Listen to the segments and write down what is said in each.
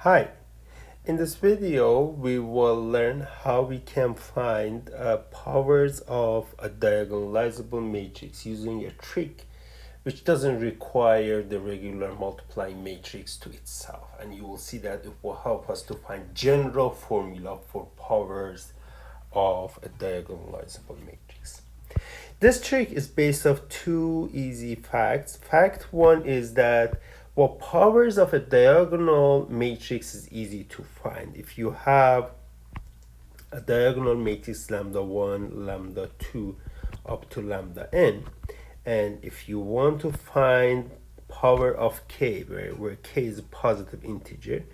Hi, in this video we will learn how we can find powers of a diagonalizable matrix using a trick which doesn't require the regular multiplying matrix to itself, and you will see that it will help us to find general formula for powers of a diagonalizable matrix. This trick is based off two easy facts. Fact one is that powers of a diagonal matrix is easy to find. If you have a diagonal matrix lambda 1, lambda 2 up to lambda n, and if you want to find power of k, where k is a positive integer,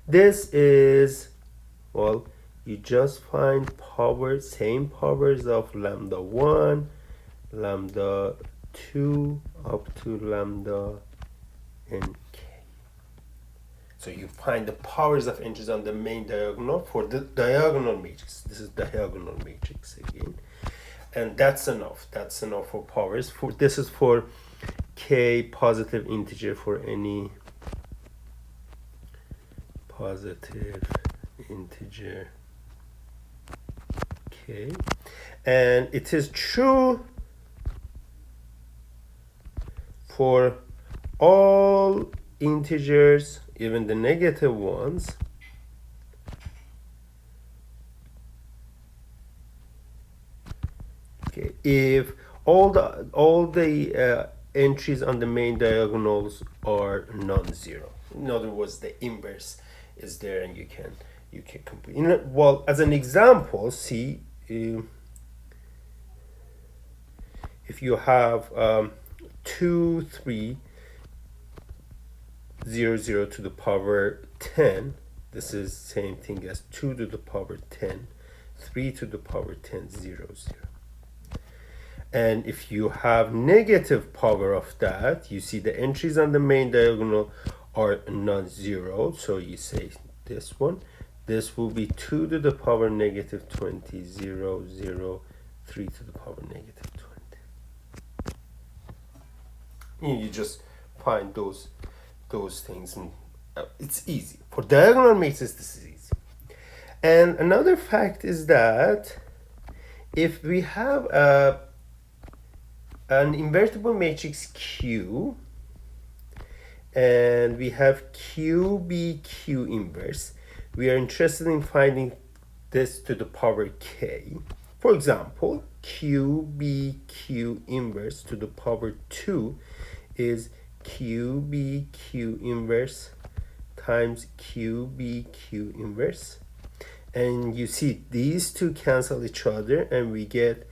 this is, well, you just find same powers of lambda 1, lambda 2 up to lambda n k. So you find the powers of integers on the main diagonal for the diagonal matrix. This is diagonal matrix again. And that's enough. That's enough for powers. This is for k positive integer, for any positive integer k. And it is true for all integers, even the negative ones, okay, if all the entries on the main diagonals are non-zero. In other words, the inverse is there, and you can complete. Well, as an example, see, if you have 2, 3, 0, 0 to the power 10, this is same thing as 2 to the power 10, 3 to the power 10, 0, 0. And if you have negative power of that, you see the entries on the main diagonal are non-zero, so you say this one. This will be 2 to the power negative 20, 0, 0, 3 to the power negative 20. You just find those things, and it's easy. For diagonal matrices, this is easy. And another fact is that if we have an invertible matrix Q, and we have QBQ inverse, we are interested in finding this to the power k. For example, QBQ inverse to the power 2 is QBQ inverse times QBQ inverse. And you see these two cancel each other, and we get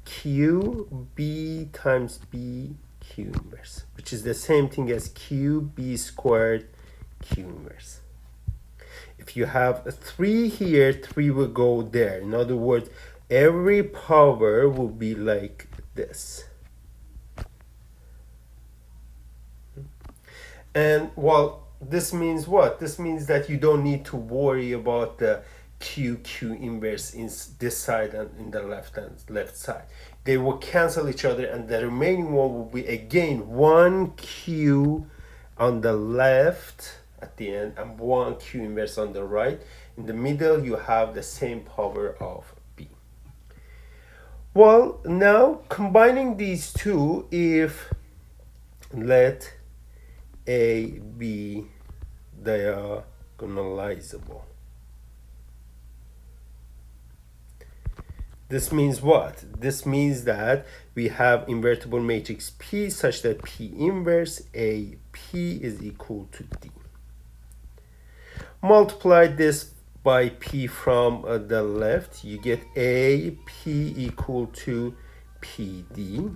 QB times BQ inverse, which is the same thing as QB squared Q inverse. If you have a 3 here, 3 will go there. In other words, every power will be like this. And well, this means what? This means that you don't need to worry about the QQ inverse in this side and in the left side. They will cancel each other, and the remaining one will be again 1 Q on the left at the end and 1 Q inverse on the right. In the middle, you have the same power of B. Well, now combining these two, if let A be diagonalizable. This means what? This means that we have invertible matrix P such that P inverse AP is equal to D. Multiply this by P from the left, you get AP equal to PD.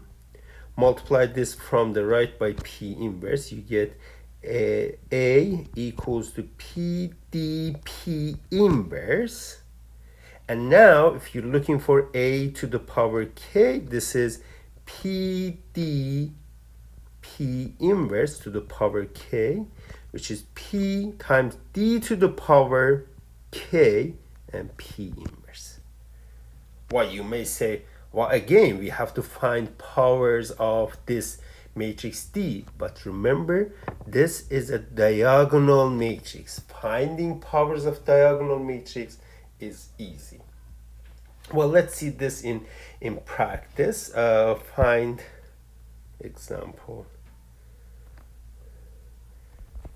Multiply this from the right by P inverse, you get A equals to PDP inverse. And now, if you're looking for A to the power K, this is PDP inverse to the power K, which is P times D to the power K and P inverse. Well, you may say, well, again, we have to find powers of this matrix D. But remember, this is a diagonal matrix. Finding powers of diagonal matrix is easy. Well, let's see this in practice. Find example.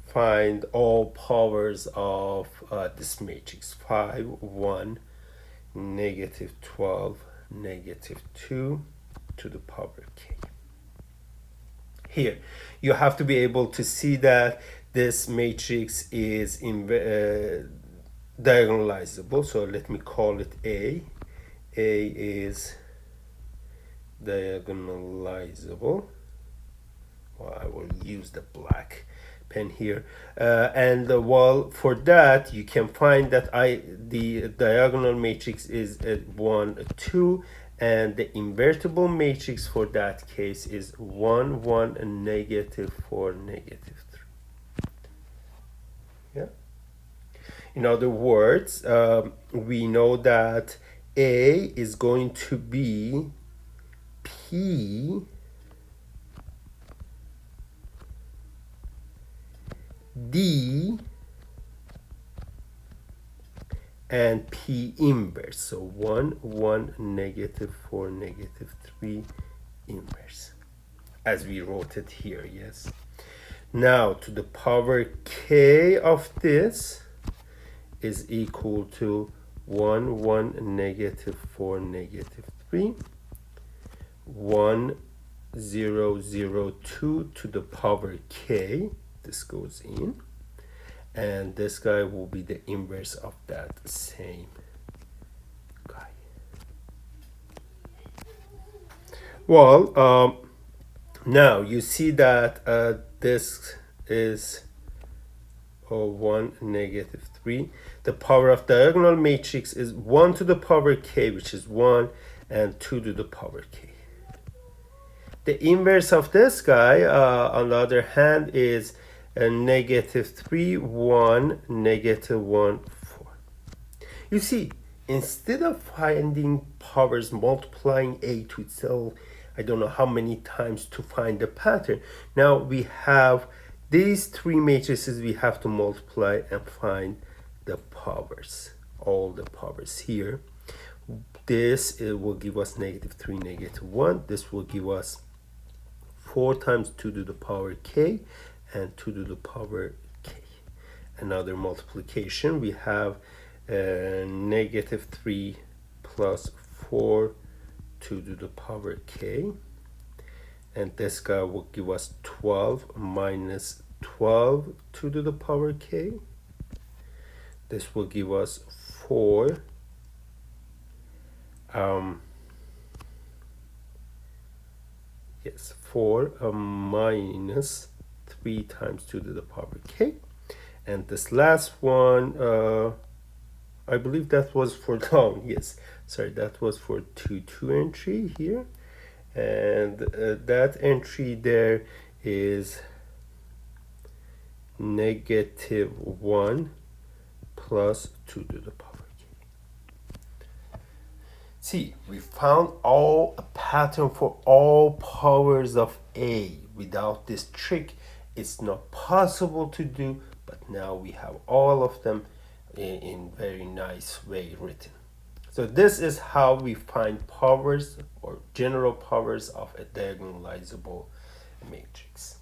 Find all powers of this matrix. 5, 1, negative 12, negative 2 to the power k. Here, you have to be able to see that this matrix is diagonalizable. So let me call it A. A is diagonalizable. Well, I will use the black pen here, and well, for that you can find that the diagonal matrix is 1, 2, and the invertible matrix for that case is 1, 1, and negative 4, negative 3. Yeah. In other words, we know that A is going to be P D and P inverse. So 1, 1, negative 4, negative 3 inverse, as we wrote it here. Yes. Now to the power k of this is equal to 1, 1, negative 4, negative 3, 1, 0, 0, 2 to the power k. This goes in, and this guy will be the inverse of that same guy. Well, now you see that this is 1, negative 3. The power of diagonal matrix is 1 to the power k, which is 1, and 2 to the power k. The inverse of this guy, on the other hand, is negative 3, 1, negative 1, 4. You see, instead of finding powers multiplying A to itself, I don't know how many times to find the pattern. Now we have these three matrices we have to multiply and find the powers, all the powers here. This will give us negative 3, negative 1. This will give us 4 times 2 to the power k and 2 to the power k. Another multiplication, we have negative 3 plus 4 2 to the power k, and this guy will give us 12 minus 12 2 to the power k. This will give us 4 minus 3 times 2 to the power k. And this last one, I believe that was for down. Yes, sorry, that was for 2 entry here, and that entry there is negative 1 plus 2 to the power k. See, we found a pattern for all powers of A. Without this trick, it's not possible to do, but now we have all of them in very nice way written. So this is how we find powers or general powers of a diagonalizable matrix.